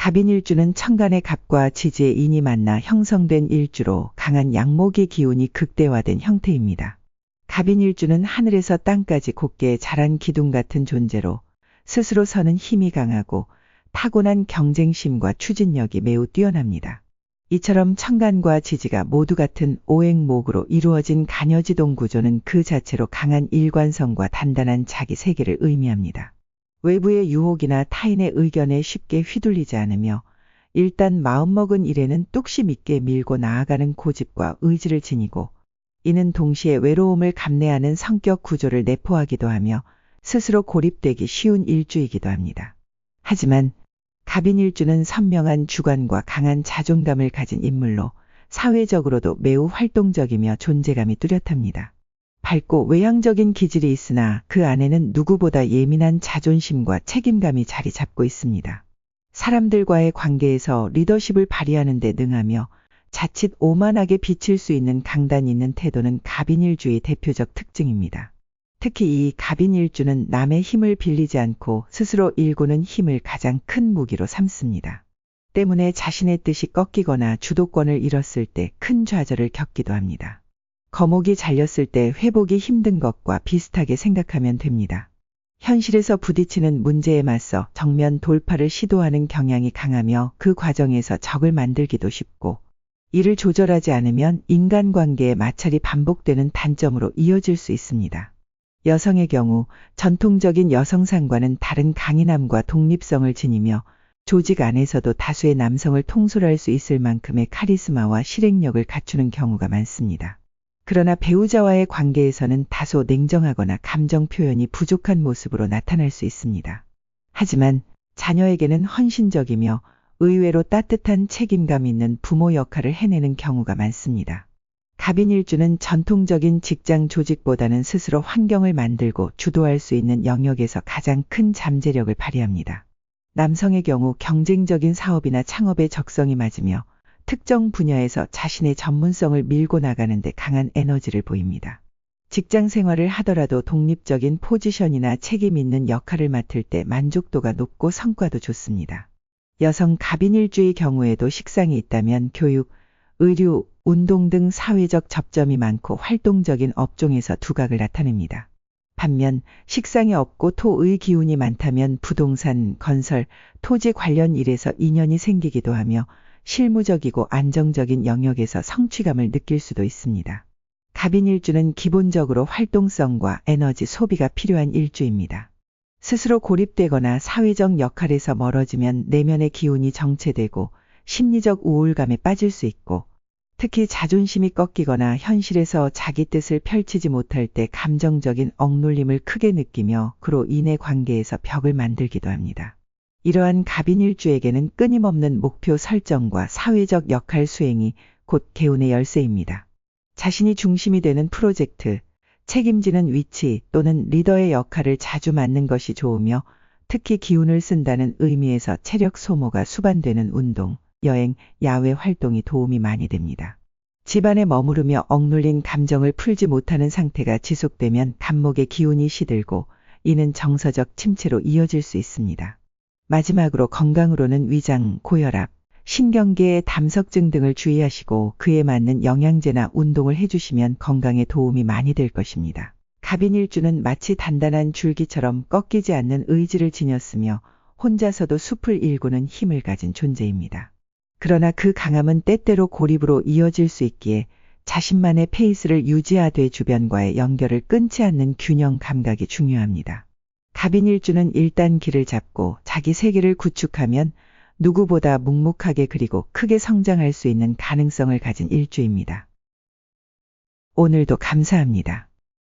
갑인일주는 천간의 갑과 지지의 인이 만나 형성된 일주로 강한 양목의 기운이 극대화된 형태입니다. 갑인일주는 하늘에서 땅까지 곧게 자란 기둥 같은 존재로 스스로 서는 힘이 강하고 타고난 경쟁심과 추진력이 매우 뛰어납니다. 이처럼 천간과 지지가 모두 같은 오행목으로 이루어진 간여지동 구조는 그 자체로 강한 일관성과 단단한 자기 세계를 의미합니다. 외부의 유혹이나 타인의 의견에 쉽게 휘둘리지 않으며 일단 마음먹은 일에는 뚝심 있게 밀고 나아가는 고집과 의지를 지니고 이는 동시에 외로움을 감내하는 성격 구조를 내포하기도 하며 스스로 고립되기 쉬운 일주이기도 합니다. 하지만 갑인일주는 선명한 주관과 강한 자존감을 가진 인물로 사회적으로도 매우 활동적이며 존재감이 뚜렷합니다. 밝고 외향적인 기질이 있으나 그 안에는 누구보다 예민한 자존심과 책임감이 자리 잡고 있습니다. 사람들과의 관계에서 리더십을 발휘하는 데 능하며 자칫 오만하게 비칠 수 있는 강단 있는 태도는 갑인일주의 대표적 특징입니다. 특히 이 갑인일주는 남의 힘을 빌리지 않고 스스로 일구는 힘을 가장 큰 무기로 삼습니다. 때문에 자신의 뜻이 꺾이거나 주도권을 잃었을 때 큰 좌절을 겪기도 합니다. 거목이 잘렸을 때 회복이 힘든 것과 비슷하게 생각하면 됩니다. 현실에서 부딪히는 문제에 맞서 정면 돌파를 시도하는 경향이 강하며 그 과정에서 적을 만들기도 쉽고 이를 조절하지 않으면 인간관계의 마찰이 반복되는 단점으로 이어질 수 있습니다. 여성의 경우 전통적인 여성상과는 다른 강인함과 독립성을 지니며 조직 안에서도 다수의 남성을 통솔할 수 있을 만큼의 카리스마와 실행력을 갖추는 경우가 많습니다. 그러나 배우자와의 관계에서는 다소 냉정하거나 감정 표현이 부족한 모습으로 나타날 수 있습니다. 하지만 자녀에게는 헌신적이며 의외로 따뜻한 책임감 있는 부모 역할을 해내는 경우가 많습니다. 갑인일주는 전통적인 직장 조직보다는 스스로 환경을 만들고 주도할 수 있는 영역에서 가장 큰 잠재력을 발휘합니다. 남성의 경우 경쟁적인 사업이나 창업에 적성이 맞으며 특정 분야에서 자신의 전문성을 밀고 나가는 데 강한 에너지를 보입니다. 직장 생활을 하더라도 독립적인 포지션이나 책임 있는 역할을 맡을 때 만족도가 높고 성과도 좋습니다. 여성 갑인일주의 경우에도 식상이 있다면 교육, 의류, 운동 등 사회적 접점이 많고 활동적인 업종에서 두각을 나타냅니다. 반면 식상이 없고 토의 기운이 많다면 부동산, 건설, 토지 관련 일에서 인연이 생기기도 하며 실무적이고 안정적인 영역에서 성취감을 느낄 수도 있습니다. 갑인일주는 기본적으로 활동성과 에너지 소비가 필요한 일주입니다. 스스로 고립되거나 사회적 역할에서 멀어지면 내면의 기운이 정체되고 심리적 우울감에 빠질 수 있고 특히 자존심이 꺾이거나 현실에서 자기 뜻을 펼치지 못할 때 감정적인 억눌림을 크게 느끼며 그로 인해 관계에서 벽을 만들기도 합니다. 이러한 갑인일주에게는 끊임없는 목표 설정과 사회적 역할 수행이 곧 개운의 열쇠입니다. 자신이 중심이 되는 프로젝트, 책임지는 위치 또는 리더의 역할을 자주 맡는 것이 좋으며 특히 기운을 쓴다는 의미에서 체력 소모가 수반되는 운동, 여행, 야외 활동이 도움이 많이 됩니다. 집안에 머무르며 억눌린 감정을 풀지 못하는 상태가 지속되면 간목의 기운이 시들고 이는 정서적 침체로 이어질 수 있습니다. 마지막으로 건강으로는 위장, 고혈압, 신경계의 담석증 등을 주의하시고 그에 맞는 영양제나 운동을 해주시면 건강에 도움이 많이 될 것입니다. 갑인일주는 마치 단단한 줄기처럼 꺾이지 않는 의지를 지녔으며 혼자서도 숲을 일구는 힘을 가진 존재입니다. 그러나 그 강함은 때때로 고립으로 이어질 수 있기에 자신만의 페이스를 유지하되 주변과의 연결을 끊지 않는 균형 감각이 중요합니다. 갑인일주는 일단 길을 잡고 자기 세계를 구축하면 누구보다 묵묵하게 그리고 크게 성장할 수 있는 가능성을 가진 일주입니다. 오늘도 감사합니다.